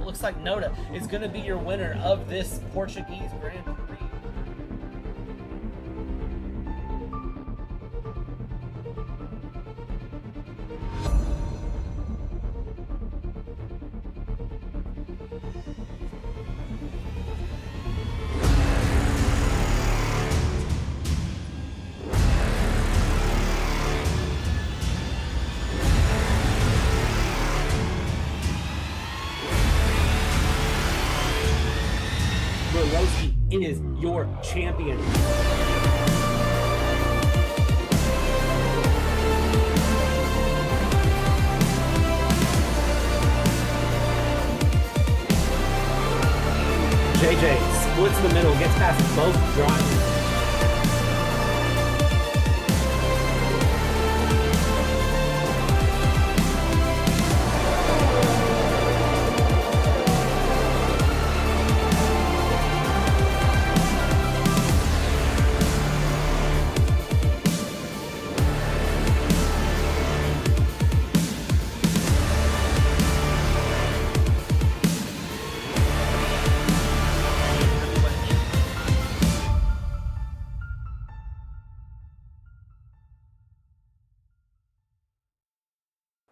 looks like Noda is going to be your winner of this Portuguese Grand Prix. Is your champion. JJ splits the middle, gets past both drivers.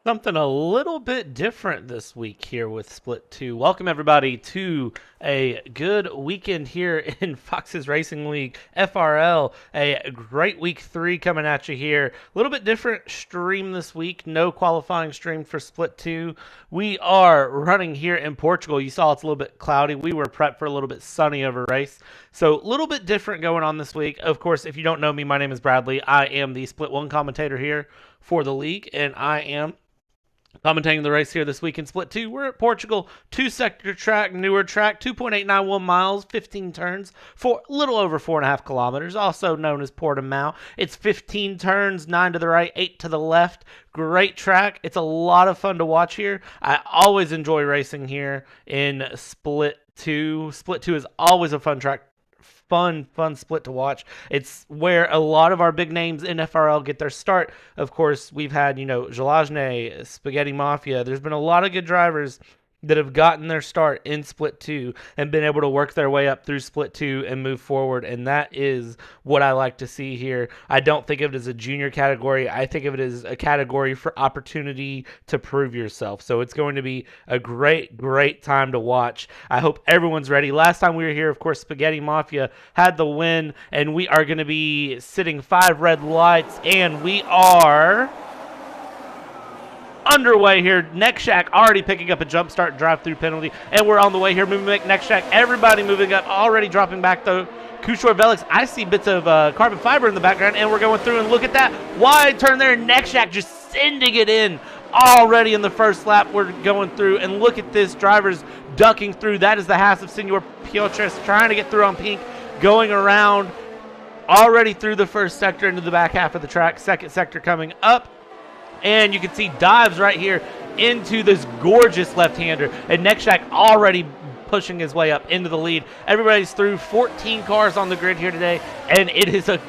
Something a little bit different this week here with Split 2. Welcome everybody to a good weekend here in Fox's Racing League, FRL. A great week 3 coming at you here. A little bit different stream this week. No qualifying stream for Split 2. We are running here in Portugal. You saw it's a little bit cloudy. We were prepped for a little bit sunny of a race. So a little bit different going on this week. Of course, if you don't know me, my name is Bradley. I am the Split 1 commentator here for the league, and I am commentating the race here this week in Split 2. We're at Portugal, 2-sector track, newer track, 2.891 miles, 15 turns, for a little over 4.5 kilometers, also known as Portimao. It's 15 turns, 9 to the right, 8 to the left. Great track. It's a lot of fun to watch here. I always enjoy racing here in Split 2. Split 2 is always a fun track. Fun split to watch. It's where a lot of our big names in FRL get their start. Of course, we've had, Jalajne, Spaghetti Mafia. There's been a lot of good drivers that have gotten their start in Split 2 and been able to work their way up through Split 2 and move forward, and that is what I like to see here. I don't think of it as a junior category. I think of it as a category for opportunity to prove yourself. So it's going to be a great time to watch. I hope everyone's ready. Last time we were here, of course, Spaghetti Mafia had the win, and we are going to be sitting 5 red lights, and we are underway here. Next Shack already picking up a jump start drive-through penalty, and we're on the way here. Moving next Shack. Everybody moving up, already dropping back though. Kushor Velix, I see bits of carbon fiber in the background, and we're going through, and look at that wide turn there. Next Shack just sending it in already in the first lap. We're going through, and look at this. Drivers ducking through. That is the Haas of Senor Piotres trying to get through on pink, going around already through the first sector into the back half of the track. Second sector coming up. And you can see dives right here into this gorgeous left-hander. And Next Shack already pushing his way up into the lead. Everybody's through. 14 cars on the grid here today. And it is a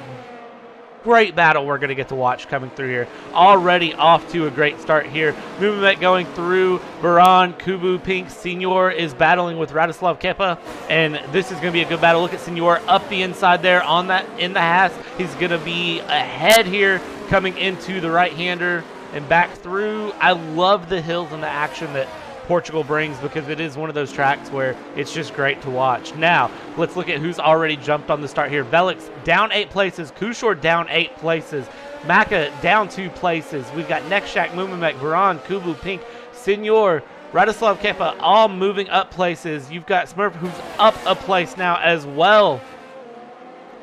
great battle we're going to get to watch coming through here. Already off to a great start here. Movement going through. Baran, Kubu, Pink. Senor is battling with Radislav Kepa. And this is going to be a good battle. Look at Senor up the inside there on that in the Haas. He's going to be ahead here coming into the right-hander and back through. I love the hills and the action that Portugal brings because it is one of those tracks where it's just great to watch. Now, let's look at who's already jumped on the start here. Velix down 8 places. Kushor down 8 places. Maka down 2 places. We've got Next Shack, Mumamek, Varan, Kubu, Pink, Senor, Radislav Kepa all moving up places. You've got Smurf who's up a place now as well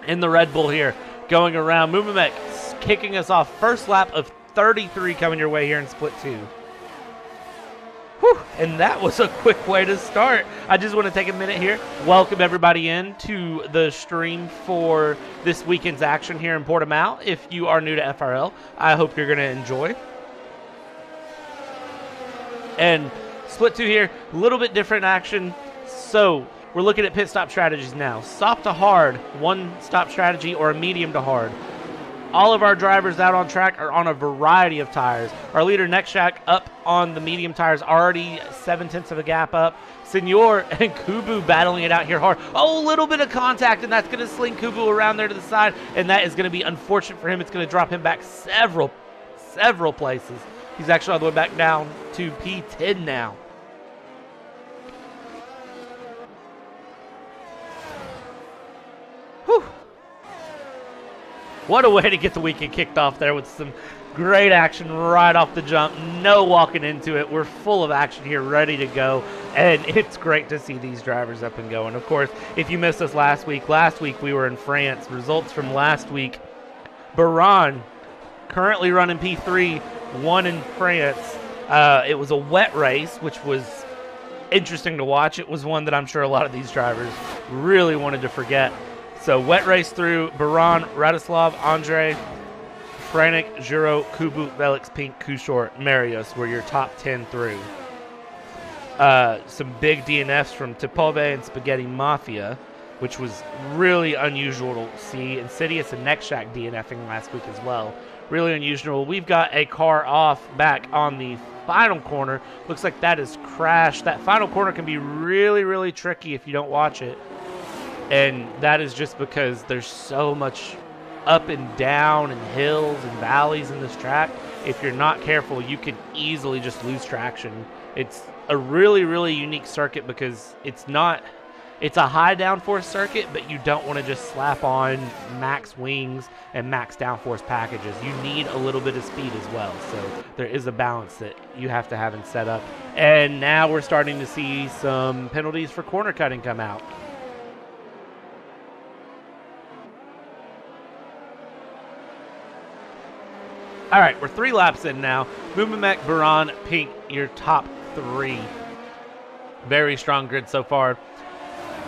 in the Red Bull here going around. Mumamek kicking us off. First lap of 33 coming your way here in Split 2. Whew, and that was a quick way to start. I just want to take a minute here. Welcome everybody in to the stream for this weekend's action here in Portimao. If you are new to FRL, I hope you're going to enjoy. And Split 2 here, a little bit different action. So we're looking at pit stop strategies now. Stop to hard, one stop strategy, or a medium to hard. All of our drivers out on track are on a variety of tires. Our leader, Nextjack, up on the medium tires, already 7/10 of a gap up. Senor and Kubu battling it out here hard. Oh, a little bit of contact, and that's going to sling Kubu around there to the side, and that is going to be unfortunate for him. It's going to drop him back several places. He's actually all the way back down to P10 now. Whew. What a way to get the weekend kicked off there with some great action right off the jump. No walking into it. We're full of action here, ready to go. And it's great to see these drivers up and going. Of course, if you missed us last week we were in France. Results from last week. Baran, currently running P3, won in France. It was a wet race, which was interesting to watch. It was one that I'm sure a lot of these drivers really wanted to forget. So wet race through Baran, Radislav, Andre, Franek, Juro, Kubu, Velix, Pink, Kushor, Marius were your top 10 through. Some big DNFs from Tipove and Spaghetti Mafia, which was really unusual to see. Insidious and Nextjack DNFing last week as well. Really unusual. We've got a car off back on the final corner. Looks like that is crashed. That final corner can be really, really tricky if you don't watch it. And that is just because there's so much up and down and hills and valleys in this track. If you're not careful, you can easily just lose traction. It's a really, really unique circuit because it's a high downforce circuit, but you don't want to just slap on max wings and max downforce packages. You need a little bit of speed as well. So there is a balance that you have to have in setup. And now we're starting to see some penalties for corner cutting come out. All right, we're 3 laps in now. Mumamek, Baran, Pink, your top 3. Very strong grid so far.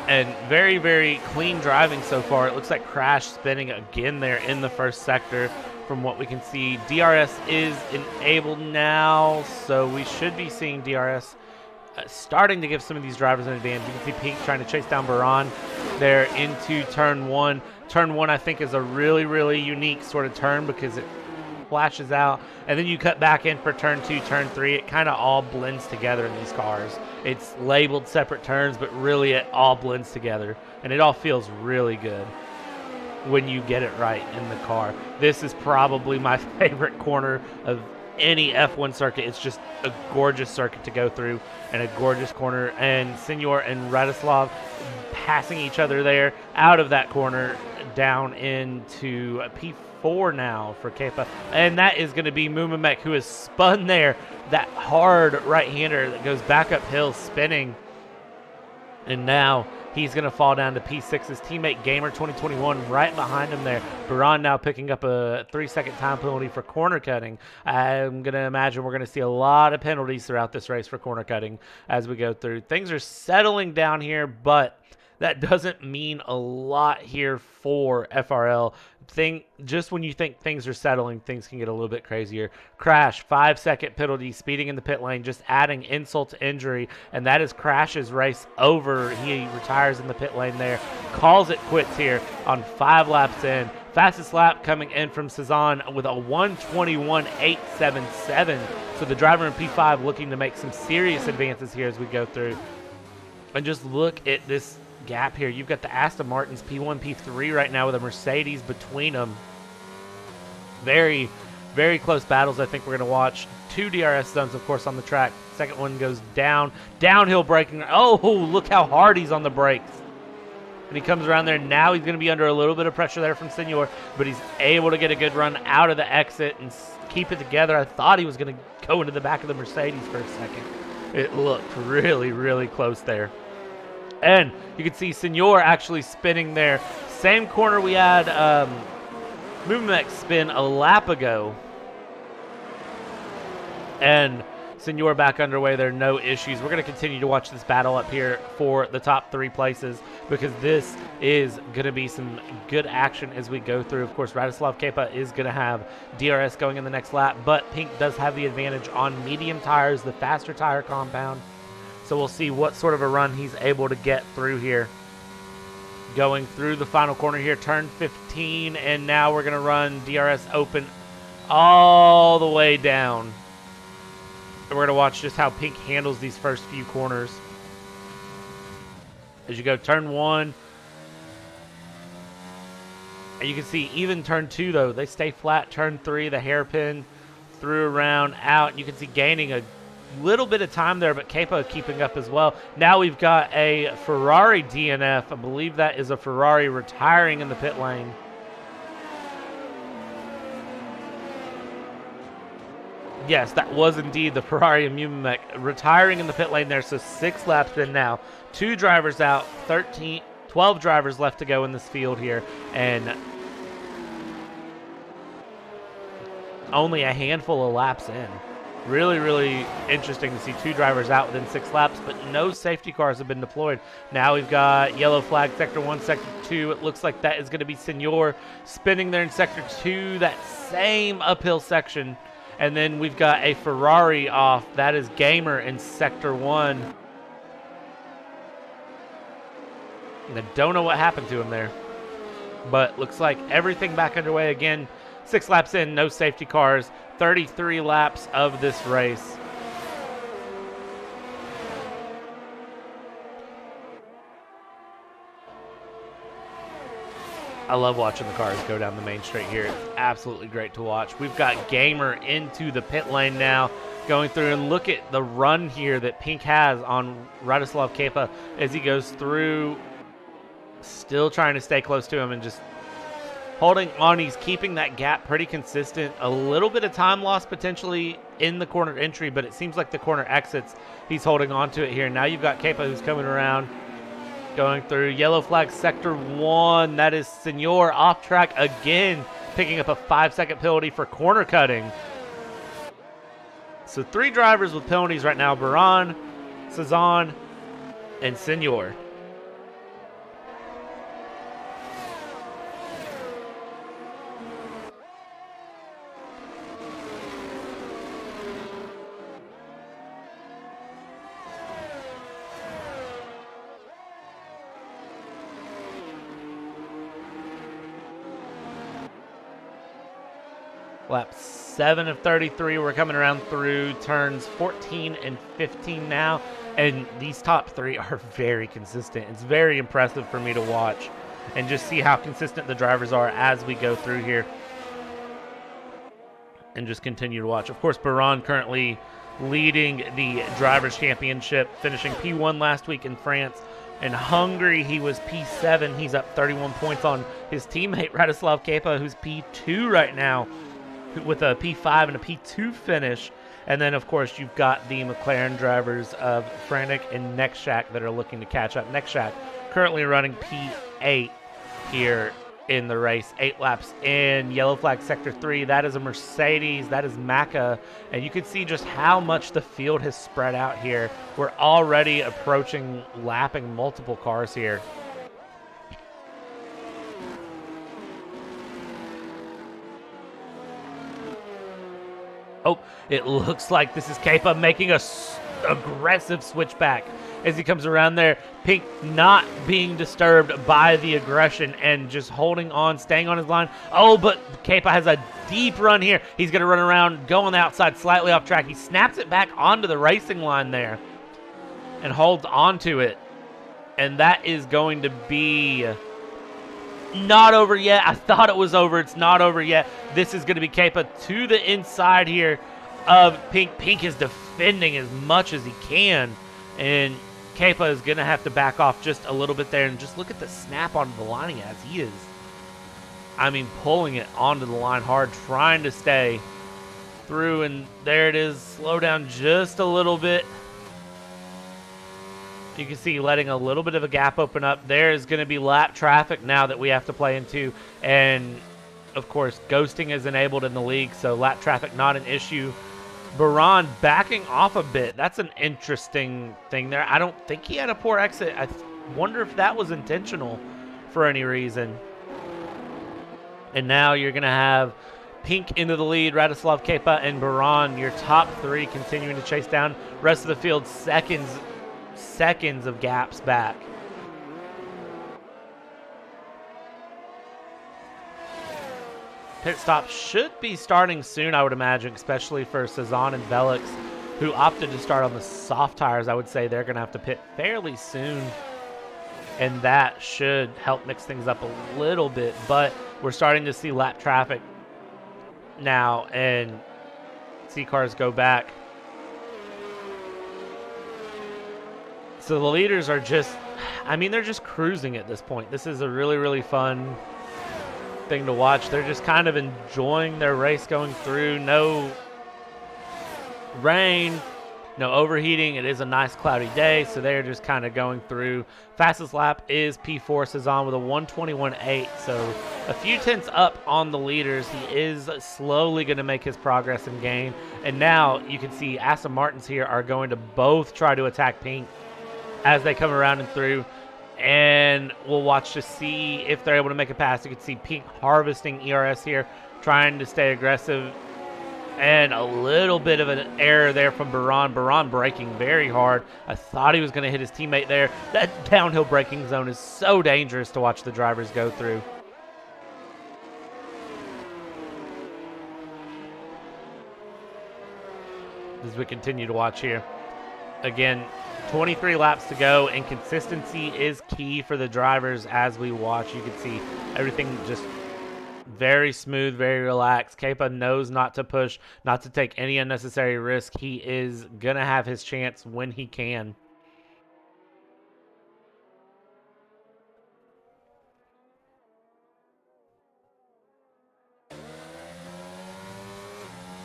And very, very clean driving so far. It looks like Crash spinning again there in the first sector from what we can see. DRS is enabled now, so we should be seeing DRS starting to give some of these drivers an advantage. You can see Pink trying to chase down Baran there into turn 1. Turn 1, I think, is a really, really unique sort of turn because it flashes out, and then you cut back in for turn 2, turn 3. It kind of all blends together in these cars. It's labeled separate turns, but really it all blends together, and it all feels really good when you get it right in the car. This is probably my favorite corner of any F1 circuit. It's just a gorgeous circuit to go through and a gorgeous corner, and Senor and Radislav passing each other there out of that corner down into P4 now for Kepa, and that is going to be Mumamek, who is spun there. That hard right-hander that goes back uphill spinning, and now he's going to fall down to P6. His teammate Gamer 2021 right behind him there. Baran now picking up a 3-second time penalty for corner cutting. I'm going to imagine we're going to see a lot of penalties throughout this race for corner cutting as we go through. Things are settling down here, but that doesn't mean a lot here for FRL. Just when you think things are settling, things can get a little bit crazier. Crash, 5-second penalty, speeding in the pit lane, just adding insult to injury, and that is Crash's race over. He retires in the pit lane there, calls it quits here on 5 laps in. Fastest lap coming in from Cezanne with a 1:21.877. So the driver in P5 looking to make some serious advances here as we go through. And just look at this gap here. You've got the Aston Martins P1, P3 right now with a Mercedes between them. Very, very close battles. I think we're going to watch 2 DRS zones, of course, on the track. Second one goes down. Downhill braking. Oh, look how hard he's on the brakes. And he comes around there. Now he's going to be under a little bit of pressure there from Senor, but he's able to get a good run out of the exit and keep it together. I thought he was going to go into the back of the Mercedes for a second. It looked really, really close there. And you can see Senor actually spinning there. Same corner we had Mumamek spin a lap ago. And Senor back underway there, no issues. We're going to continue to watch this battle up here for the top 3 places because this is going to be some good action as we go through. Of course, Radislav Kepa is going to have DRS going in the next lap, but Pink does have the advantage on medium tires, the faster tire compound. So we'll see what sort of a run he's able to get through here. Going through the final corner here, turn 15, and now we're going to run DRS open all the way down. And we're going to watch just how Pink handles these first few corners. As you go turn 1, and you can see even turn 2, though, they stay flat. Turn 3, the hairpin through around out. You can see gaining a little bit of time there, but Kepa keeping up as well. Now we've got a Ferrari DNF. I believe that is a Ferrari retiring in the pit lane. Yes, that was indeed the Ferrari Imumimec retiring in the pit lane there. So 6 laps in now. 2 drivers out, 12 drivers left to go in this field here. And only a handful of laps in. Really, really interesting to see 2 drivers out within 6 laps, but no safety cars have been deployed. Now we've got yellow flag, Sector 1, Sector 2. It looks like that is going to be Senor spinning there in Sector 2, that same uphill section. And then we've got a Ferrari off. That is Gamer in Sector 1. And I don't know what happened to him there, but looks like everything back underway again. 6 laps in, no safety cars, 33 laps of this race. I love watching the cars go down the main straight here. It's absolutely great to watch. We've got Gamer into the pit lane now, going through, and look at the run here that Pink has on Radoslav Kepa as he goes through, still trying to stay close to him and just holding on. He's keeping that gap pretty consistent. A little bit of time lost potentially in the corner entry, but it seems like the corner exits, he's holding on to it here. Now you've got Kepa who's coming around, going through yellow flag Sector 1. That is Senor off track again, picking up a 5-second penalty for corner cutting. So 3 drivers with penalties right now: Baran, Cezanne, and Senor. Lap 7 of 33. We're coming around through turns 14 and 15 now. And these top 3 are very consistent. It's very impressive for me to watch and just see how consistent the drivers are as we go through here. And just continue to watch. Of course, Baran currently leading the Drivers' Championship, finishing P1 last week in France. In Hungary, he was P7. He's up 31 points on his teammate, Radoslav Kepa, who's P2 right now, with a P5 and a P2 finish. And then, of course, you've got the McLaren drivers of Frantic and Nextshak that are looking to catch up. Nextshak currently running P8 here in the race. 8 laps in. Yellow flag Sector 3. That is a Mercedes. That is Macca. And you can see just how much the field has spread out here. We're already approaching lapping multiple cars here. Oh, it looks like this is Kepa making a aggressive switchback as he comes around there. Pink not being disturbed by the aggression and just holding on, staying on his line. Oh, but Kepa has a deep run here. He's going to run around, go on the outside, slightly off track. He snaps it back onto the racing line there and holds onto it. And that is going to be not over yet. I thought it was over. It's not over yet. This is going to be Kepa to the inside here of Pink. Pink is defending as much as he can, and Kepa is going to have to back off just a little bit there. And just look at the snap onto the line he has. He is, I mean, pulling it onto the line hard, trying to stay through. And there it is. Slow down just a little bit. You can see letting a little bit of a gap open up. There is going to be lap traffic now that we have to play into. And, of course, ghosting is enabled in the league, so lap traffic not an issue. Baran backing off a bit. That's an interesting thing there. I don't think he had a poor exit. I wonder if that was intentional for any reason. And now you're going to have Pink into the lead, Radoslav Kepa and Baran, your top 3 continuing to chase down. Rest of the field seconds of gaps back. pit stop should be starting soon, I would imagine, especially for Cezanne and Velix, who opted to start on the soft tires. I would say they're going to have to pit fairly soon, and that should help mix things up a little bit. But we're starting to see lap traffic now, and see cars go back. So the leaders are just, I mean, they're just cruising at this point. This is a really, really fun thing to watch. They're just kind of enjoying their race going through. No rain, no overheating. It is a nice cloudy day, so they're just kind of going through. Fastest lap is P4 Cezanne with a 1:21.8, so a few tenths up on the leaders. He is slowly going to make his progress and gain. And now you can see Aston Martins here are going to both try to attack Pink as they come around and through, and we'll watch to see if they're able to make a pass. You can see Pink harvesting ERS here, trying to stay aggressive, and a little bit of an error there from Baran. Baran braking very hard. I thought he was going to hit his teammate there. That downhill braking zone is so dangerous to watch the drivers go through. As we continue to watch here. Again, 23 laps to go, and consistency is key for the drivers as we watch. You can see everything just very smooth, very relaxed. Kepa knows not to push, not to take any unnecessary risk. He is going to have his chance when he can.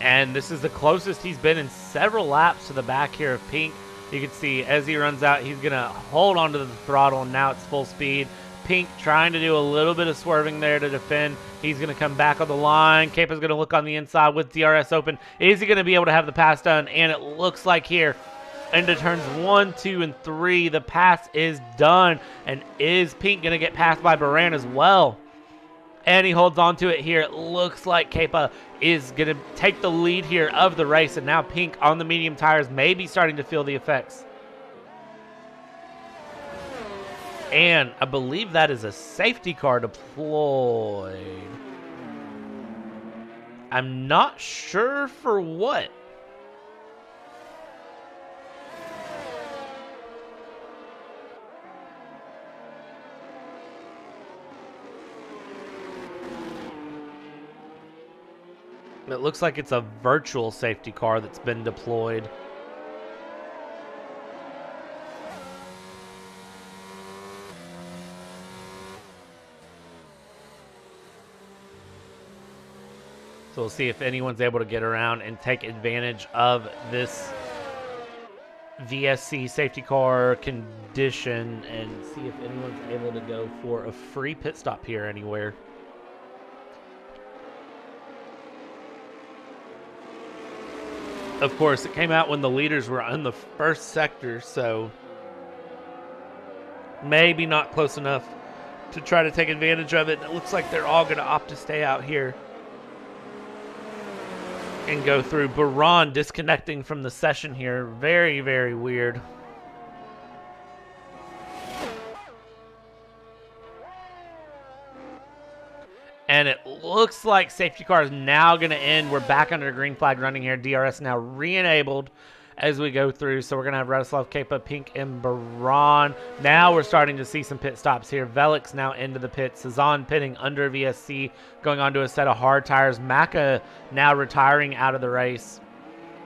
And this is the closest he's been in several laps to the back here of Pink. You can see as he runs out, he's going to hold onto the throttle, and now it's full speed. Pink trying to do a little bit of swerving there to defend. He's going to come back on the line. Kepa's going to look on the inside with DRS open. Is he going to be able to have the pass done? And it looks like here into turns 1, 2, and 3, the pass is done. And is Pink going to get passed by Baran as well? And he holds on to it here. It looks like Kepa is going to take the lead here of the race. And now Pink on the medium tires may be starting to feel the effects. And I believe that is a safety car deployed. I'm not sure for what. It looks like it's a virtual safety car that's been deployed. So we'll see if anyone's able to get around and take advantage of this VSC safety car condition and see if anyone's able to go for a free pit stop here anywhere. Of course, it came out when the leaders were in the first sector, so maybe not close enough to try to take advantage of it. It looks like they're all going to opt to stay out here and go through. Baran disconnecting from the session here. Very, very weird. And it looks like safety car is now going to end. We're back under the green flag running here. DRS now re-enabled as we go through. So we're going to have Radoslav, Kepa, Pink, and Baran. Now we're starting to see some pit stops here. Velix now into the pit. Cezanne pitting under VSC, going on to a set of hard tires. Maka now retiring out of the race.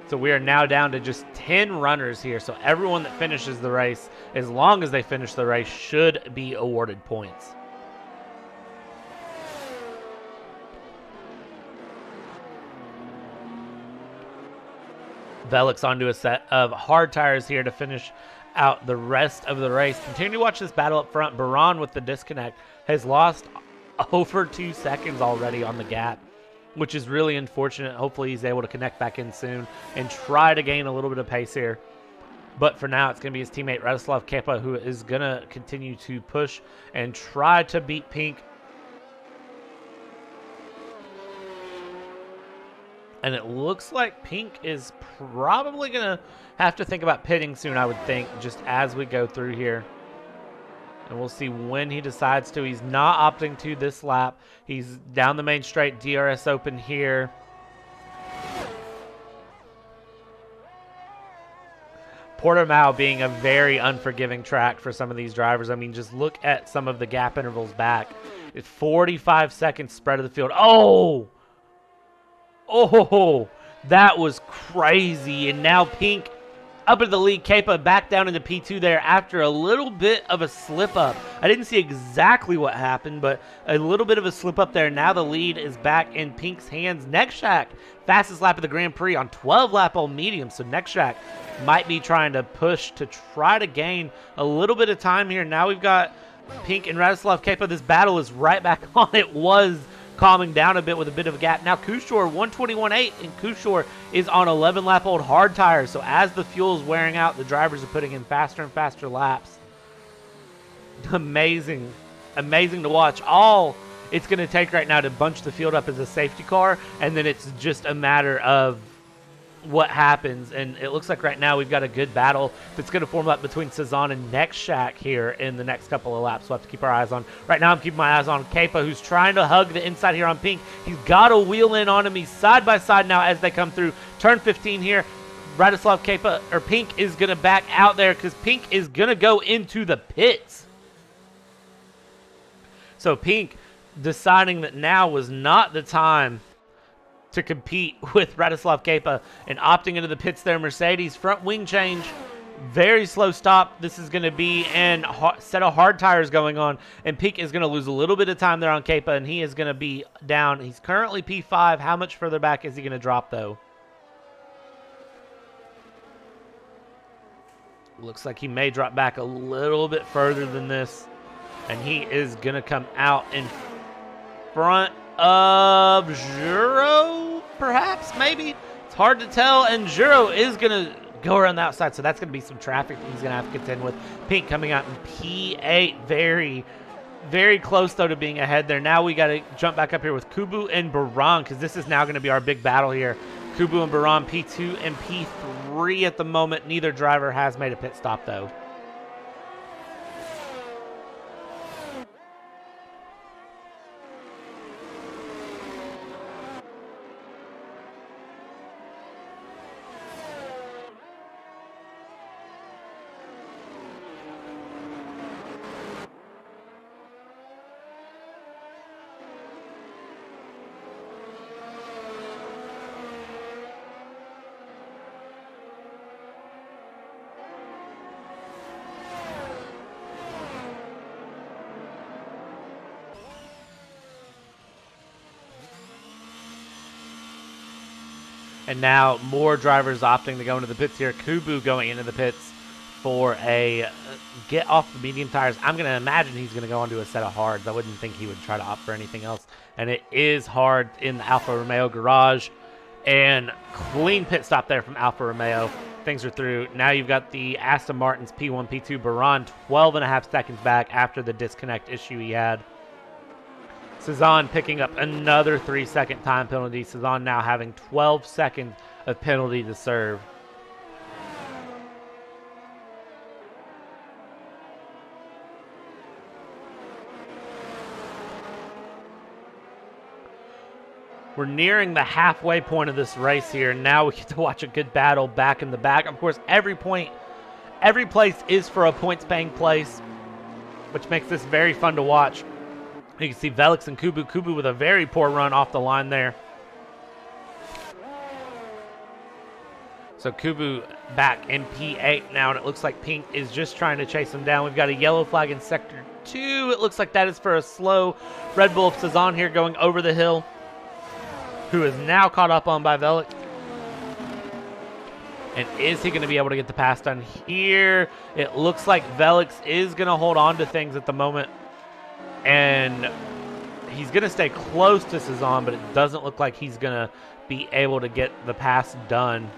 So we are now down to just 10 runners here. So everyone that finishes the race, as long as they finish the race, should be awarded points. Velix onto a set of hard tires here to finish out the rest of the race. Continue to watch this battle up front. Baran with the disconnect has lost over 2 seconds already on the gap, which is really unfortunate. Hopefully he's able to connect back in soon and try to gain a little bit of pace here. But for now, it's going to be his teammate Radoslav Kepa who is going to continue to push and try to beat Pink. And it looks like Pink is probably going to have to think about pitting soon, I would think, just as we go through here. And we'll see when he decides to. He's not opting to this lap. He's down the main straight, DRS open here. Portimao being a very unforgiving track for some of these drivers. I mean, just look at some of the gap intervals back. It's 45 seconds spread of the field. Oh! Oh! That was crazy. And now Pink up into the lead. Kepa back down into P2 there after a little bit of a slip up. I didn't see exactly what happened, but a little bit of a slip up there. Now the lead is back in Pink's hands. Nexshak, fastest lap of the Grand Prix on 12 lap on medium. So Nexshak might be trying to push to try to gain a little bit of time here. Now we've got Pink and Radoslav Kepa. This battle is right back on. It was calming down a bit with a bit of a gap. Now Kushor 121.8, and Kushor is on 11 lap old hard tires. So as the fuel is wearing out, the drivers are putting in faster and faster laps. Amazing, amazing to watch. All it's going to take right now to bunch the field up as a safety car, and then it's just a matter of what happens. And it looks like right now we've got a good battle that's going to form up between Cezanne and Nexshak here in the next couple of laps. We'll have to keep our eyes on. Right now I'm keeping my eyes on Kepa, who's trying to hug the inside here on Pink. He's got to wheel in on him. He's side by side now as they come through turn 15 here. Radoslav Kepa, or Pink, is going to back out there because Pink is going to go into the pits. So Pink deciding that now was not the time to compete with Radoslav Kepa and opting into the pits there. Mercedes front wing change, very slow stop. This is going to be a set of hard tires going on, and Pink is going to lose a little bit of time there on Kepa, and he is going to be down. He's currently P5. How much further back is he going to drop though? Looks like he may drop back a little bit further than this, and he is going to come out in front of Juro, perhaps, maybe. It's hard to tell, and Juro is going to go around the outside, so that's going to be some traffic that he's going to have to contend with. Pink coming out in P8, very, very close, though, to being ahead there. Now we got to jump back up here with Kubu and Baran, because this is now going to be our big battle here. Kubu and Baran, P2 and P3 at the moment. Neither driver has made a pit stop, though. And now more drivers opting to go into the pits here. Kubu going into the pits for a get off the medium tires. I'm going to imagine he's going to go onto a set of hards. I wouldn't think he would try to opt for anything else. And it is hard in the Alfa Romeo garage. And clean pit stop there from Alfa Romeo. Things are through. Now you've got the Aston Martin's P1, P2. Baran 12.5 seconds back after the disconnect issue he had. Cezanne picking up another 3-second time penalty. Cezanne now having 12 seconds of penalty to serve. We're nearing the halfway point of this race here. Now we get to watch a good battle back in the back. Of course, every place is for a points-paying place, which makes this very fun to watch. You can see Velix and Kubu. Kubu with a very poor run off the line there. So Kubu back in P8 now, and it looks like Pink is just trying to chase him down. We've got a yellow flag in Sector 2. It looks like that is for a slow Red Bull of Cezanne here going over the hill, who is now caught up on by Velix. And is he going to be able to get the pass done here? It looks like Velix is going to hold on to things at the moment. And he's going to stay close to Cezanne, but it doesn't look like he's going to be able to get the pass done.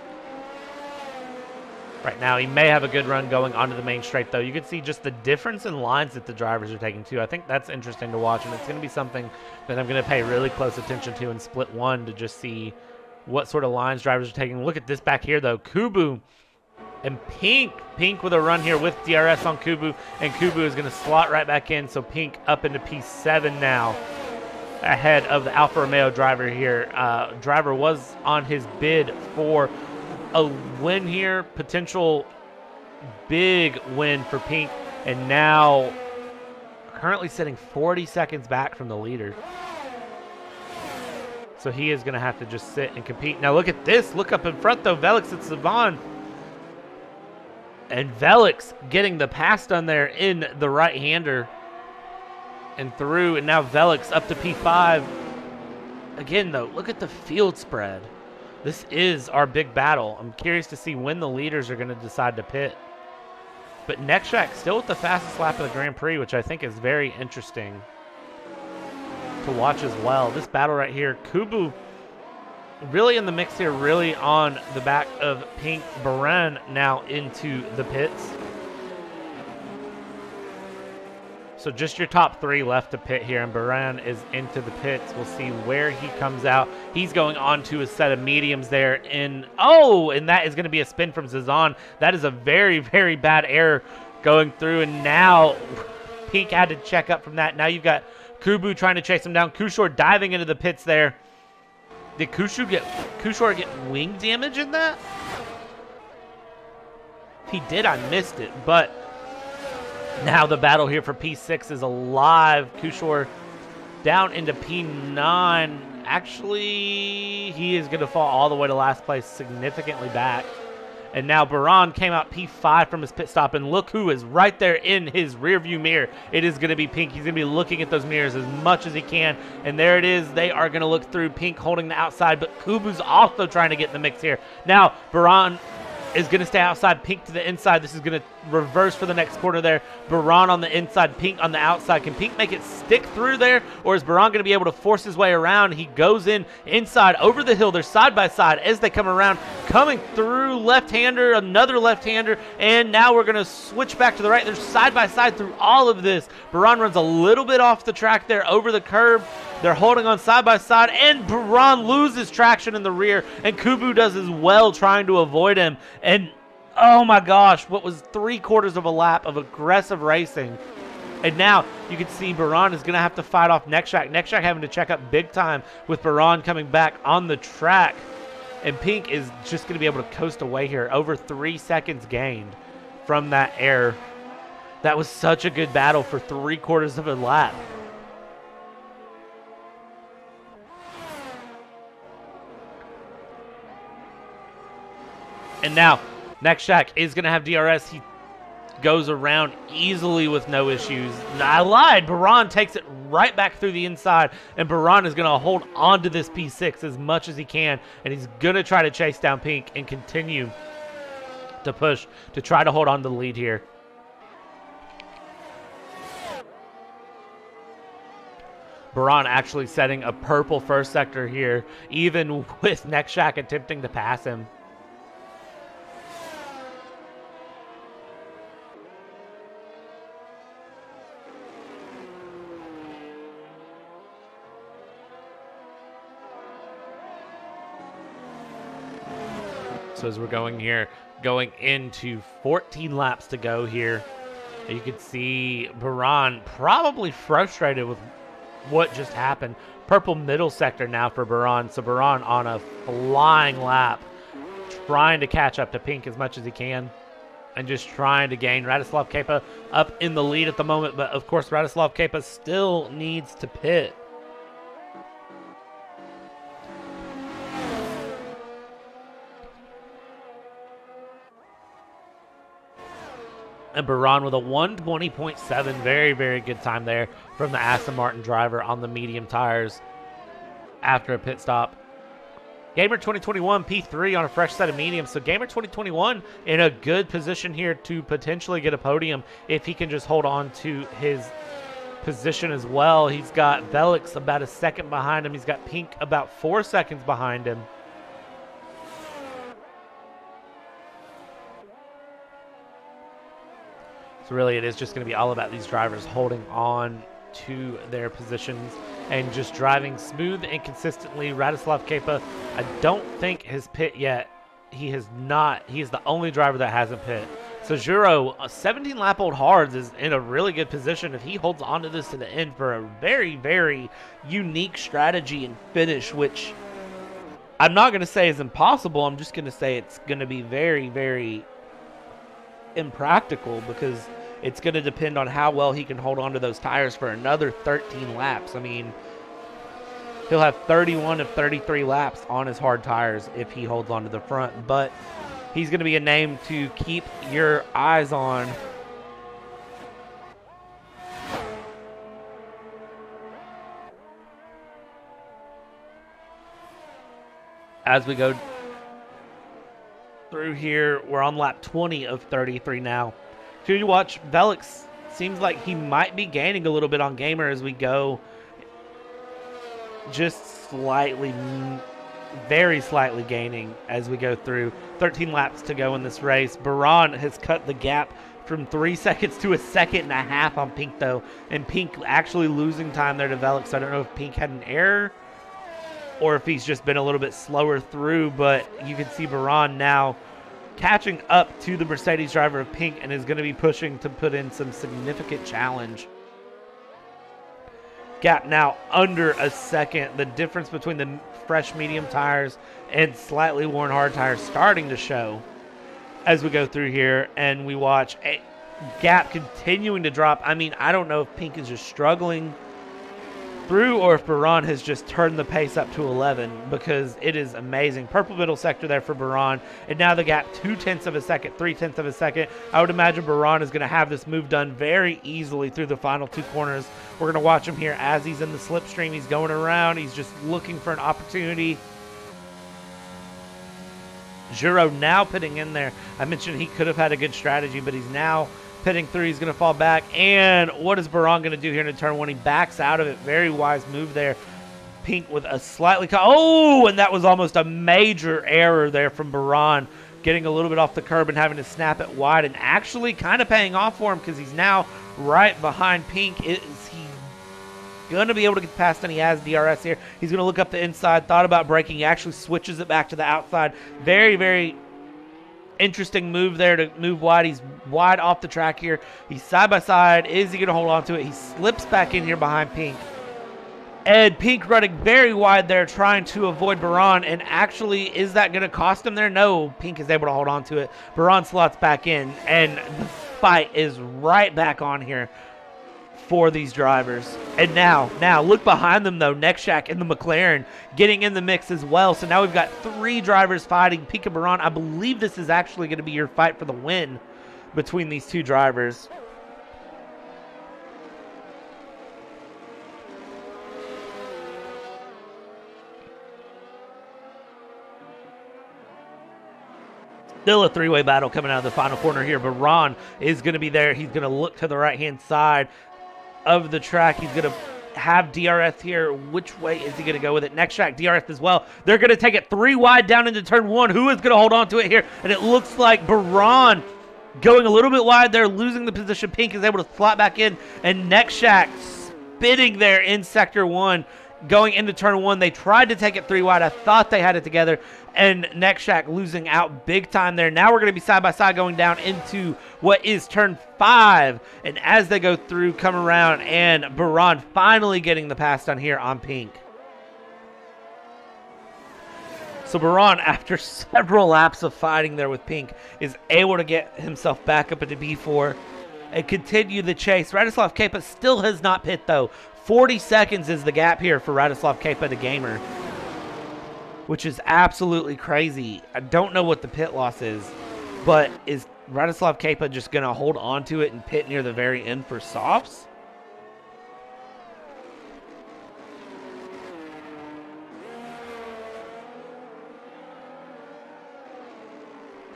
Right now, he may have a good run going onto the main straight, though. You can see just the difference in lines that the drivers are taking, too. I think that's interesting to watch, and it's going to be something that I'm going to pay really close attention to in Split 1 to just see what sort of lines drivers are taking. Look at this back here, though. Kubu And Pink with a run here with DRS on Kubu, and Kubu is going to slot right back in. So Pink up into P7 now, ahead of the Alfa Romeo driver here. Driver was on his bid for a win here, potential big win for Pink, and now currently sitting 40 seconds back from the leader. So he is going to have to just sit and compete. Now look at this. Look up in front, though. Velix and Savan. And Velix getting the pass done there in the right-hander and through. And now Velix up to P5. Again, though, look at the field spread. This is our big battle. I'm curious to see when the leaders are going to decide to pit. But Nextrack still with the fastest lap of the Grand Prix, which I think is very interesting to watch as well. This battle right here, Kubu really in the mix here, really on the back of Pink. Baran now into the pits. So just your top three left to pit here, and Baran is into the pits. We'll see where he comes out. He's going on to a set of mediums there in, and that is going to be a spin from Zazan. That is a very, very bad error going through, and now Pink had to check up from that. Now you've got Kubu trying to chase him down. Kushor diving into the pits there. Did Kushor get wing damage in that? If he did, I missed it, but now the battle here for P6 is alive. Kushor down into P9. Actually, he is going to fall all the way to last place, significantly back. And now Baran came out P5 from his pit stop, and look who is right there in his rearview mirror. It is going to be Pink. He's going to be looking at those mirrors as much as he can, and there it is. They are going to look through. Pink holding the outside, but Kubu's also trying to get in the mix here. Now Baran is going to stay outside, Pink to the inside. This is going to reverse for the next corner there. Baran on the inside, Pink on the outside. Can Pink make it stick through there, or is Baran going to be able to force his way around? He goes in inside over the hill. They're side by side as they come around, coming through left-hander, another left-hander, and now we're going to switch back to the right. They're side by side through all of this. Baran runs a little bit off the track there over the curb. They're holding on side by side, and Baran loses traction in the rear, and Kubu does as well, trying to avoid him. And oh my gosh, what was 3/4 of a lap of aggressive racing. And now you can see Baran is going to have to fight off Nextrack. Nextrack having to check up big time with Baran coming back on the track. And Pink is just going to be able to coast away here. Over 3 seconds gained from that error. That was such a good battle for 3/4 of a lap. And now, Nextrack is going to have DRS. He goes around easily with no issues. I lied. Baran takes it right back through the inside, and Baran is going to hold on to this P6 as much as he can, and he's going to try to chase down Pink and continue to push to try to hold on to the lead here. Baran actually setting a purple first sector here, even with Nextrack attempting to pass him. So as we're going into 14 laps to go here, you can see Baran probably frustrated with what just happened. Purple middle sector now for Baran. So Baran on a flying lap, trying to catch up to Pink as much as he can, and just trying to gain. Radislav Kepa up in the lead at the moment, but of course Radislav Kepa still needs to pit. And Baran with a 1:20.7. Very, very good time there from the Aston Martin driver on the medium tires after a pit stop. Gamer 2021 P3 on a fresh set of mediums. So Gamer 2021 in a good position here to potentially get a podium if he can just hold on to his position as well. He's got Velix about a second behind him. He's got Pink about 4 seconds behind him. So really it is just going to be all about these drivers holding on to their positions and just driving smooth and consistently. Radislav Kepa, I don't think has pit yet. he has not. He's the only driver that hasn't pit. So Juro, a 17-lap-old Hards is in a really good position if he holds on to this to the end for a very, very unique strategy and finish, which I'm not going to say is impossible. I'm just going to say it's going to be very, very impractical because it's going to depend on how well he can hold on to those tires for another 13 laps. I mean, he'll have 31 of 33 laps on his hard tires if he holds on to the front, but he's going to be a name to keep your eyes on. As we go through here, we're on lap 20 of 33 now. So you watch, Velix seems like he might be gaining a little bit on Gamer as we go. Just slightly, very slightly gaining as we go through. 13 laps to go in this race. Baran has cut the gap from 3 seconds to 1.5 seconds on Pink, though. And Pink actually losing time there to Velix. I don't know if Pink had an error or if he's just been a little bit slower through, but you can see Baran now catching up to the Mercedes driver of Pink and is going to be pushing to put in some significant challenge. Gap now under 1 second. The difference between the fresh medium tires and slightly worn hard tires starting to show as we go through here, and we watch a gap continuing to drop. I mean, I don't know if Pink is just struggling through or if Baran has just turned the pace up to 11 because it is amazing. Purple middle sector there for Baran, and now the gap 0.2 of a second, 0.3 of a second. I would imagine Baran is going to have this move done very easily through the final 2 corners. We're going to watch him here as he's in the slipstream. He's going around. He's just looking for an opportunity. Juro now pitting in there. I mentioned he could have had a good strategy, but he's now pitting through. He's going to fall back. And what is Baran going to do here in turn 1? He backs out of it. Very wise move there. Pink with a slightly... Oh, and that was almost a major error there from Baran. Getting a little bit off the curb and having to snap it wide and actually kind of paying off for him because he's now right behind Pink. Is he going to be able to get past, and he has DRS here. He's going to look up the inside, thought about braking. He actually switches it back to the outside. Very, very interesting move there to move wide. He's wide off the track here. He's side by side. Is he going to hold on to it? He slips back in here behind Pink. And Pink running very wide there, trying to avoid Baran. And actually, is that going to cost him there? No, Pink is able to hold on to it. Baran slots back in, and the fight is right back on here for these drivers. And now look behind them though. Nexshak and the McLaren getting in the mix as well. So now we've got 3 drivers fighting. Pink and Baran. I believe this is actually going to be your fight for the win between these 2 drivers. Still a 3-way battle coming out of the final corner here. Baran is going to be there. He's going to look to the right-hand side of the track. He's going to have DRS here. Which way is he going to go with it? Nexshak DRS as well. They're going to take it 3 wide down into turn 1. Who is going to hold on to it here? And it looks like Baran going a little bit wide there, losing the position. Pink is able to slot back in, and Nexshak spitting there in sector 1. Going into turn 1, they tried to take it 3 wide. I thought they had it together, and Nexshak losing out big time there. Now we're going to be side by side going down into what is turn 5, and as they go through, come around, and Baran finally getting the pass done here on Pink. So Baran, after several laps of fighting there with Pink, is able to get himself back up into B4 and continue the chase. Radislav Kepa still has not pit though. 40 seconds is the gap here for Radislav Kepa, the gamer, which is absolutely crazy. I don't know what the pit loss is, but is Radislav Kepa just going to hold on to it and pit near the very end for softs?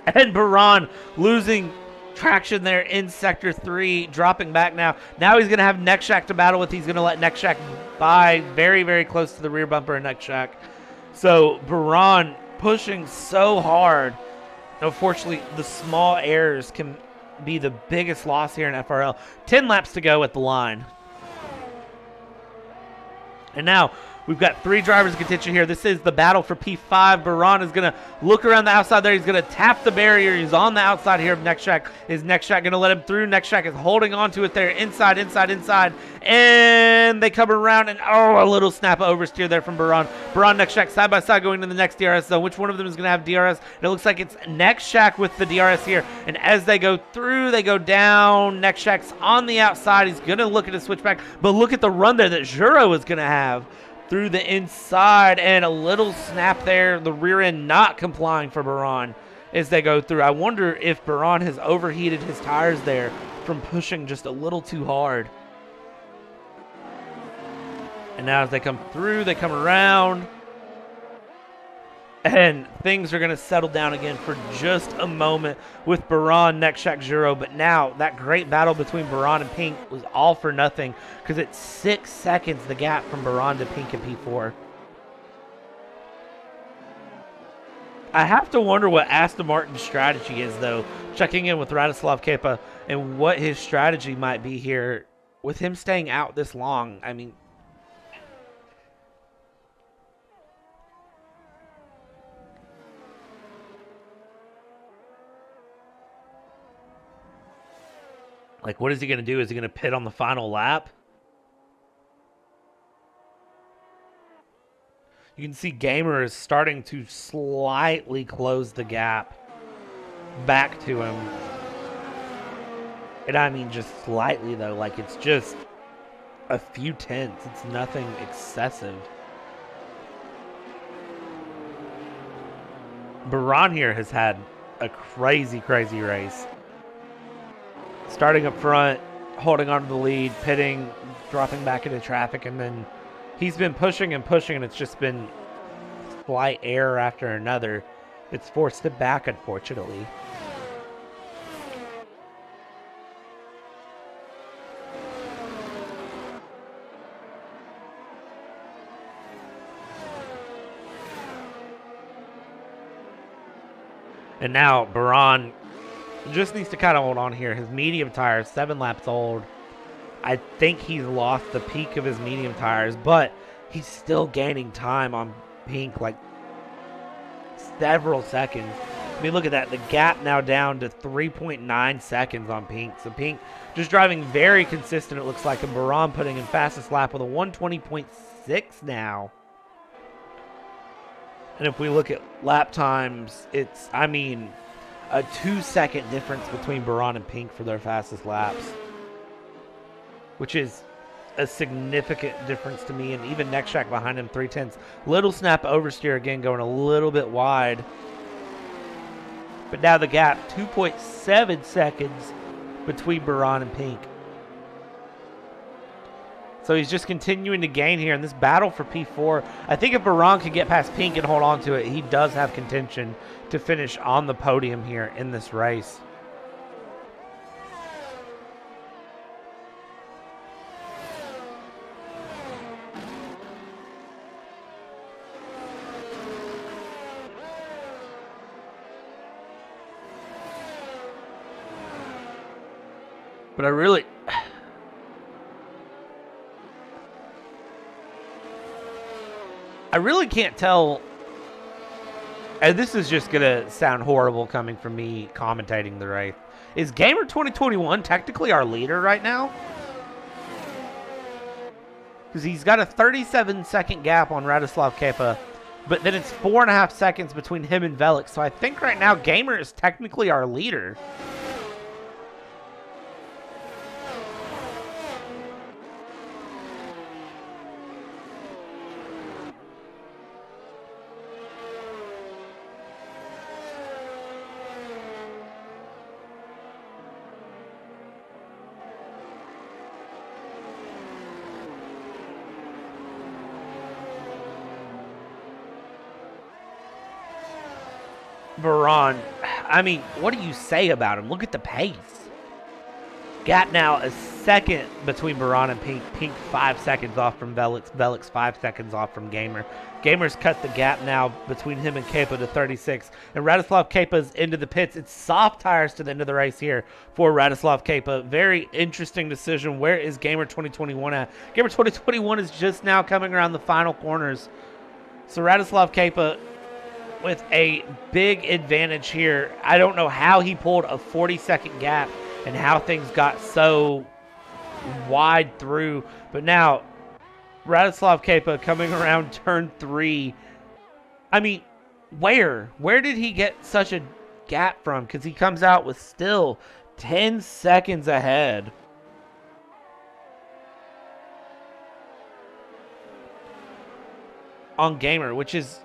And Baran losing traction there in sector 3, dropping back now. Now he's going to have Nexshak to battle with. He's going to let Nexshak by very, very close to the rear bumper of Nexshak. So Baran pushing so hard. Unfortunately, the small errors can be the biggest loss here in FRL. 10 laps to go at the line. And now we've got 3 drivers in contention here. This is the battle for P5. Baran is going to look around the outside there. He's going to tap the barrier. He's on the outside here of Nextrack. Is Nextrack going to let him through? Nextrack is holding on to it there. Inside. And they come around and, a little snap oversteer there from Baran. Baran, Nextrack side by side going to the next DRS zone. Which one of them is going to have DRS? And it looks like it's Nextrack with the DRS here. And as they go through, they go down. Nextrack's on the outside. He's going to look at his switchback. But look at the run there that Juro is going to have through the inside, and a little snap there. The rear end not complying for Baran as they go through. I wonder if Baran has overheated his tires there from pushing just a little too hard. And now as they come through, they come around, and things are going to settle down again for just a moment with Baran, Nextrack, Juro. But now that great battle between Baran and Pink was all for nothing because it's 6 seconds the gap from Baran to Pink and P4. I have to wonder what Aston Martin's strategy is, though, checking in with Radoslav Kepa and what his strategy might be here with him staying out this long. I mean, like, what is he going to do? Is he going to pit on the final lap? You can see Gamer is starting to slightly close the gap back to him. And I mean just slightly, though. Like, it's just a few tenths. It's nothing excessive. Baran here has had a crazy race. Starting up front, holding on to the lead, pitting, dropping back into traffic, and then he's been pushing, and it's just been slight error after another. It's forced it back, unfortunately. And now Baran just needs to kind of hold on here. His medium tires, 7 laps old. I think he's lost the peak of his medium tires, but he's still gaining time on Pink, like several seconds. I mean, look at that. The gap now down to 3.9 seconds on Pink. So Pink just driving very consistent, it looks like, and Baran putting in fastest lap with a 120.6 now. And if we look at lap times, it's, I mean, a 2-second difference between Baran and Pink for their fastest laps, which is a significant difference to me. And even Nextrack behind him, 3/10. Little snap oversteer again, going a little bit wide. But now the gap, 2.7 seconds between Baran and Pink. So he's just continuing to gain here in this battle for P4. I think if Baran can get past Pink and hold on to it, he does have contention to finish on the podium here in this race. But I really can't tell, and this is just going to sound horrible coming from me commentating the race. Is Gamer 2021 technically our leader right now? Because he's got a 37-second gap on Radoslav Kepa, but then it's 4.5 seconds between him and Velik. So I think right now Gamer is technically our leader. Baran, I mean, what do you say about him? Look at the pace. Gap now a second between Baran and Pink. Pink 5 seconds off from Velix. Velix 5 seconds off from Gamer. Gamer's cut the gap now between him and Kepa to 36. And Radislav Kepa's into the pits. It's soft tires to the end of the race here for Radislav Kepa. Very interesting decision. Where is Gamer 2021 at? Gamer 2021 is just now coming around the final corners. So Radislav Kepa with a big advantage here. I don't know how he pulled a 40-second gap and how things got so wide through. But now, Radislav Kepa coming around turn 3. I mean, where? Where did he get such a gap from? Because he comes out with still 10 seconds ahead. On Gamer, which is,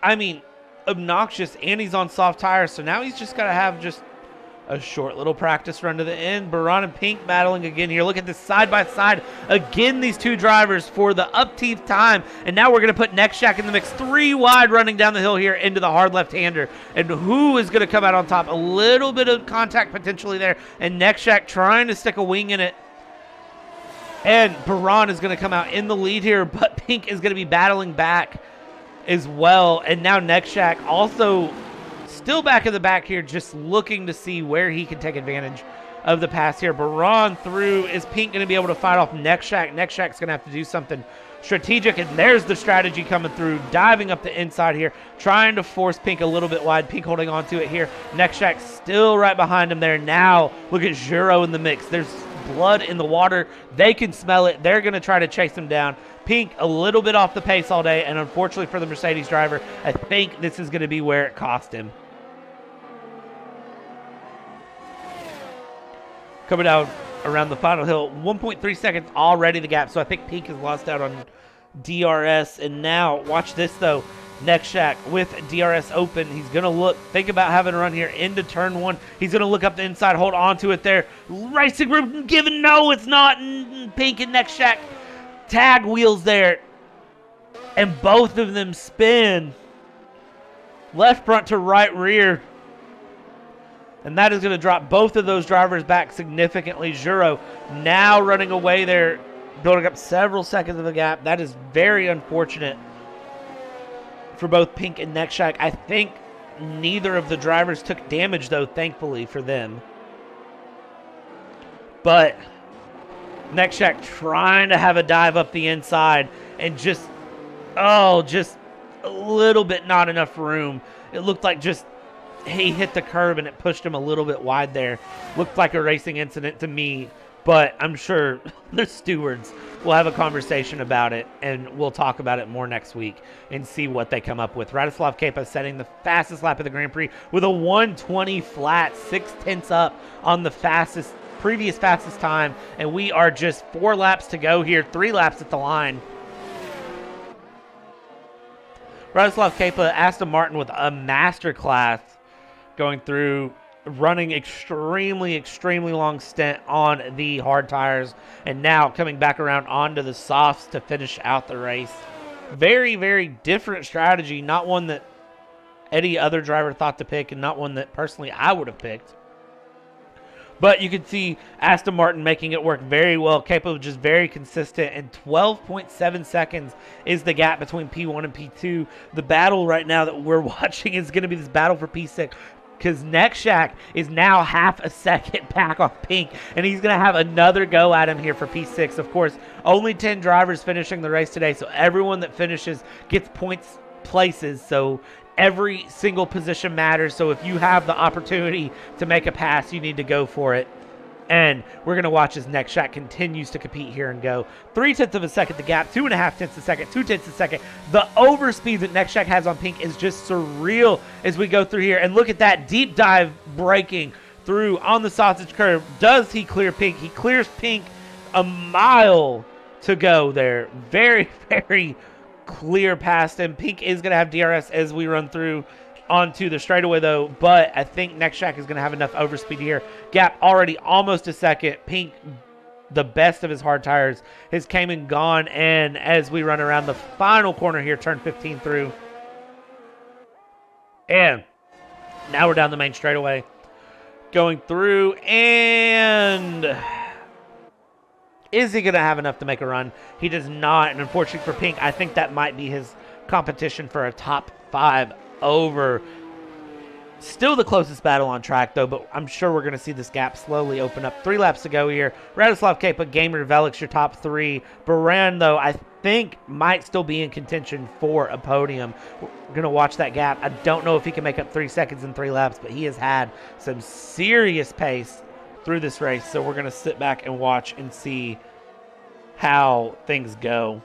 I mean, obnoxious, and he's on soft tires, so now he's just got to have just a short little practice run to the end. Baran and Pink battling again here. Look at this side by side. Again, these two drivers for the upteenth time. And now we're going to put Nextjack in the mix. 3 wide running down the hill here into the hard left-hander. And who is going to come out on top? A little bit of contact potentially there. And Nextjack trying to stick a wing in it. And Baran is going to come out in the lead here. But Pink is going to be battling back as well. And now Nextjack also still back in the back here, just looking to see where he can take advantage of the pass here. Baran through. Is Pink going to be able to fight off Nextjack? Nextjack's going to have to do something strategic, and there's the strategy coming through, diving up the inside here, trying to force Pink a little bit wide. Pink holding on to it here. Nextjack still right behind him there. Now look at Juro in the mix. There's blood in the water. They can smell it. They're going to try to chase him down. Pink a little bit off the pace all day, and unfortunately for the Mercedes driver, I think this is going to be where it cost him. Coming down around the final hill, 1.3 seconds already the gap, so I think Pink has lost out on DRS. And now, watch this though, Nextjack with DRS open, he's going to look, think about having a run here into turn 1. He's going to look up the inside, hold on to it there. Racing group given, no, it's not. Pink and Nextjack tag wheels there, and both of them spin left front to right rear. And that is going to drop both of those drivers back significantly. Juro now running away there, building up several seconds of a gap. That is very unfortunate for both Pink and Nextjack. I think neither of the drivers took damage, though, thankfully for them. But Nextjack trying to have a dive up the inside and just a little bit not enough room. It looked like just he hit the curb and it pushed him a little bit wide there. Looked like a racing incident to me, but I'm sure the stewards will have a conversation about it, and we'll talk about it more next week and see what they come up with. Radislav Kepa setting the fastest lap of the Grand Prix with a 1:20 flat, 0.6 up on the previous fastest time, and we are just 4 laps to go here, 3 laps at the line. Radislav Kepa, Aston Martin with a masterclass going through, running extremely long stint on the hard tires, and now coming back around onto the softs to finish out the race. Very different strategy, not one that any other driver thought to pick, and not one that personally I would have picked. But you can see Aston Martin making it work very well. Kepa just very consistent, and 12.7 seconds is the gap between P1 and P2. The battle right now that we're watching is going to be this battle for P6, because Nextjack is now half a second back on Pink, and he's going to have another go at him here for P6. Of course, only 10 drivers finishing the race today, so everyone that finishes gets points places, so every single position matters. So if you have the opportunity to make a pass, you need to go for it. And we're going to watch as Nextjack continues to compete here and go. 0.3 of a second the gap, 2.5 a second, 2/10 a second. The overspeed that Nextjack has on Pink is just surreal as we go through here. And look at that deep dive braking through on the sausage curve. Does he clear Pink? He clears Pink a mile to go there. Very clear past him. Pink is going to have DRS as we run through onto the straightaway though, but I think Nextjack is going to have enough overspeed here. Gap already almost a second. Pink, the best of his hard tires, has came and gone, and as we run around the final corner here, turn 15 through, and now we're down the main straightaway going through, and Is he going to have enough to make a run? He does not, and unfortunately for Pink, I think that might be his competition for a top 5 over. Still the closest battle on track, though, but I'm sure we're going to see this gap slowly open up. 3 laps to go here. Radoslav Kepa, Gamer, Velix, your top 3. Baran, though, I think might still be in contention for a podium. We're going to watch that gap. I don't know if he can make up 3 seconds in 3 laps, but he has had some serious pace through this race, so we're going to sit back and watch and see how things go.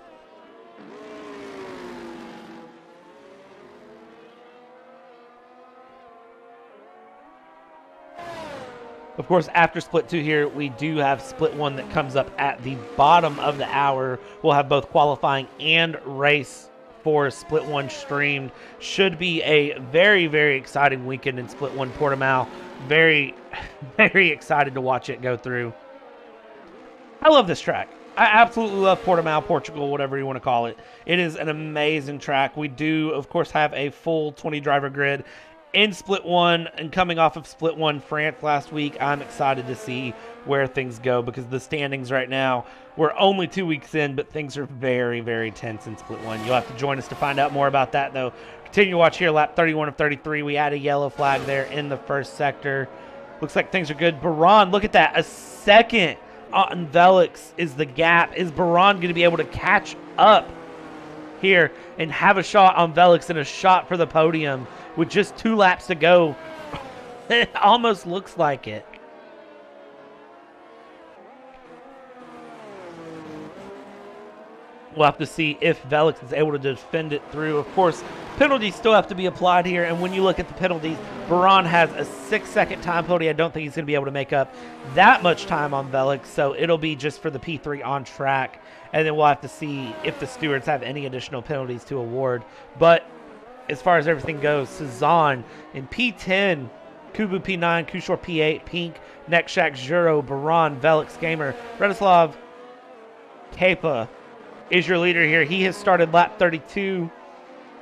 Of course, after split 2 here, we do have split 1 that comes up at the bottom of the hour. We'll have both qualifying and race for split 1 streamed. Should be a very, very exciting weekend in split 1 Portimao. Very, very excited to watch it go through. I love this track. I absolutely love Portimao, Portugal, whatever you want to call it. It is an amazing track. We do, of course, have a full 20 driver grid in split 1, and coming off of split 1 France last week. I'm excited to see where things go because the standings right now, we're only 2 weeks in, but things are very, very tense in split 1. You'll have to join us to find out more about that, though. Continue to watch here, lap 31 of 33. We had a yellow flag there in the first sector. Looks like things are good. Baran, look at that. A second on Velix is the gap. Is Baran going to be able to catch up here and have a shot on Velix and a shot for the podium with just 2 laps to go? It almost looks like it. We'll have to see if Velix is able to defend it through. Of course, penalties still have to be applied here, and when you look at the penalties, Baran has a 6-second time penalty. I don't think he's going to be able to make up that much time on Velix, so it'll be just for the P3 on track, and then we'll have to see if the stewards have any additional penalties to award. But as far as everything goes, Cezanne in P10, Kubu P9, Kushor P8, Pink, Nekshak, Juro, Baran, Velix, Gamer, Radoslav Kepa is your leader here. He has started lap 32,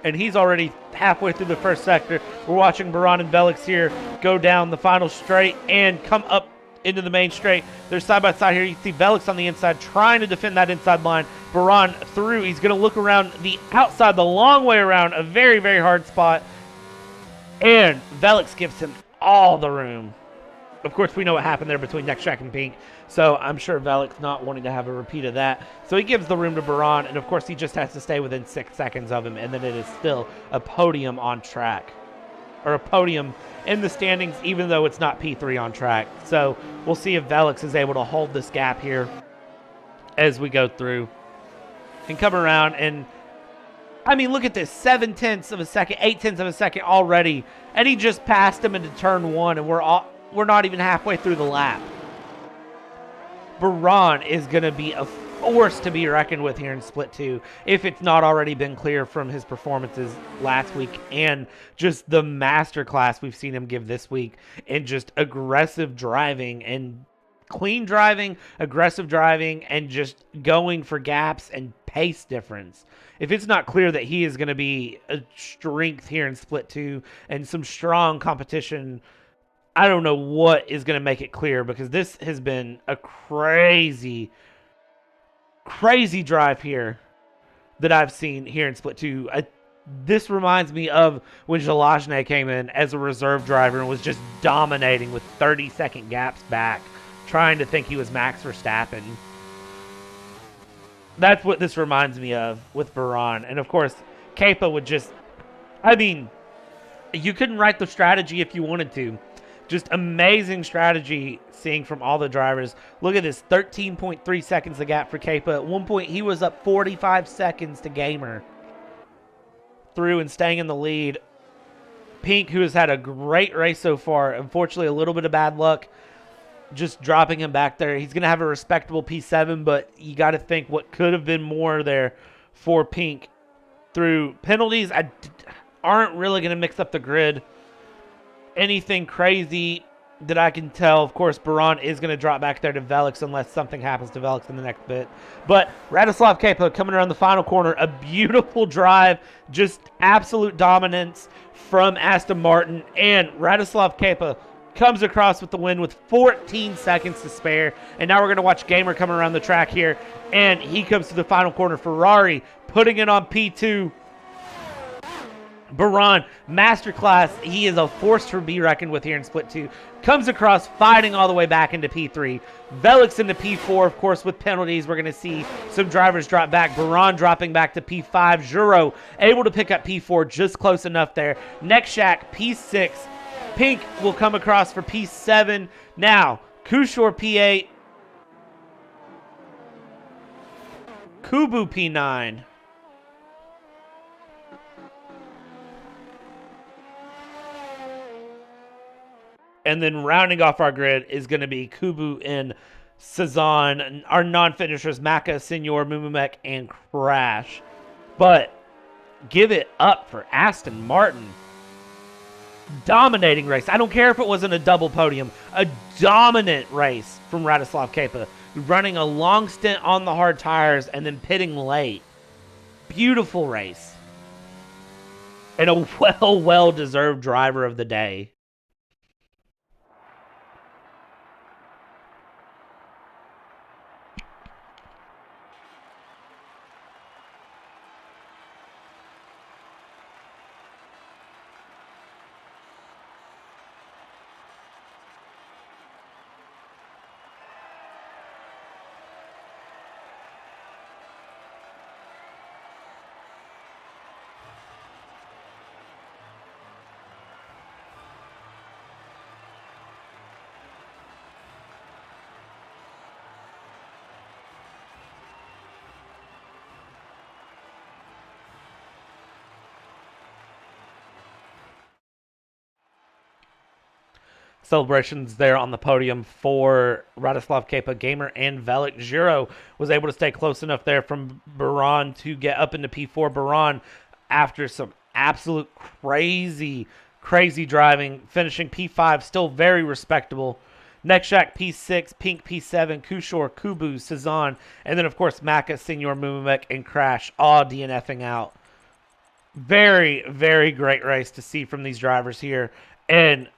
and he's already halfway through the first sector. We're watching Baran and Velix here go down the final straight and come up into the main straight. They're side by side here. You see Velix on the inside trying to defend that inside line. Baran through. He's going to look around the outside, the long way around, a very, very hard spot. And Velix gives him all the room. Of course, we know what happened there between Nekshak and Pink, so I'm sure Velix not wanting to have a repeat of that. So he gives the room to Baran, and of course he just has to stay within 6 seconds of him, and then it is still a podium on track. Or a podium in the standings, even though it's not P3 on track. So we'll see if Velix is able to hold this gap here as we go through. And come around, and I mean, look at this, 7/10 of a second, 8/10 of a second already, and he just passed him into turn 1, and we're not even halfway through the lap. Baran is going to be a force to be reckoned with here in split 2, if it's not already been clear from his performances last week and just the masterclass we've seen him give this week in just aggressive driving and clean driving, aggressive driving, and just going for gaps and pace difference. If it's not clear that he is going to be a strength here in split 2 and some strong competition, I don't know what is going to make it clear, because this has been a crazy, crazy drive here that I've seen here in split 2. This reminds me of when Jalajne came in as a reserve driver and was just dominating with 30-second gaps back, trying to think he was Max Verstappen. That's what this reminds me of with Baran. And of course, Kepa would just, I mean, you couldn't write the strategy if you wanted to. Just amazing strategy seeing from all the drivers. Look at this, 13.3 seconds the gap for Kepa. At one point, he was up 45 seconds to Gamer through and staying in the lead. Pink, who has had a great race so far, unfortunately a little bit of bad luck, just dropping him back there. He's going to have a respectable P7, but you got to think what could have been more there for Pink. Through penalties, aren't really going to mix up the grid anything crazy that I can tell. Of course, Baran is going to drop back there to Velix unless something happens to Velix in the next bit. But Radoslav Kepa coming around the final corner, a beautiful drive, just absolute dominance from Aston Martin. And Radoslav Kepa comes across with the win with 14 seconds to spare. And now we're going to watch Gamer coming around the track here. And he comes to the final corner. Ferrari putting it on P2. Baran, masterclass. He is a force to be reckoned with here in split 2. Comes across, fighting all the way back into P3. Velix into P4, of course, with penalties. We're going to see some drivers drop back. Baran dropping back to P5. Juro able to pick up P4, just close enough there. Nekshak, P6. Pink will come across for P7. Now, Kushor, P8. Kubu, P9. And then rounding off our grid is going to be Kubu and Cezanne, our non-finishers, Maka, Senor, Mumumek, and Crash. But give it up for Aston Martin. Dominating race. I don't care if it wasn't a double podium. A dominant race from Radoslav Kepa. Running a long stint on the hard tires and then pitting late. Beautiful race. And a well-deserved driver of the day. Celebrations there on the podium for Radoslav Kepa, Gamer, and Velik. Juro was able to stay close enough there from Baran to get up into P4. Baran, after some absolute crazy driving, finishing P5, still very respectable. Nekshak, P6, Pink, P7, Kushor, Kubu, Cezanne, and then, of course, Maka, Senor, Mumumek, and Crash, all DNFing out. Very, very great race to see from these drivers here. And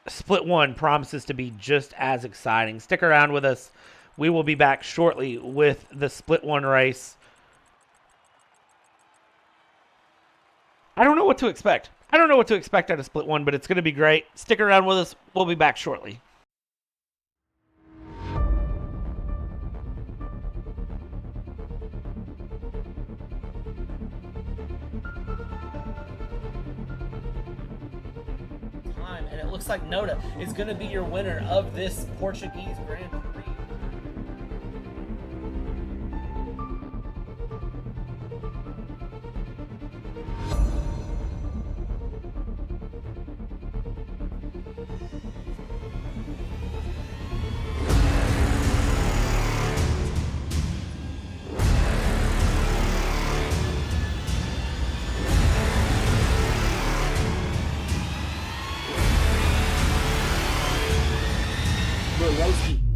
Split 1 promises to be just as exciting. Stick around with us. We will be back shortly with the Split 1 race. I don't know what to expect. I don't know what to expect out of Split 1, but it's going to be great. Stick around with us. We'll be back shortly. And it looks like Noda is going to be your winner of this Portuguese Grand Prix.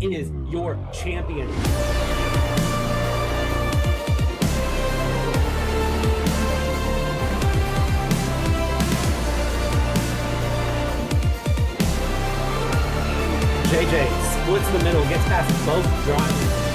Is your champion. JJ splits the middle, gets past both drivers.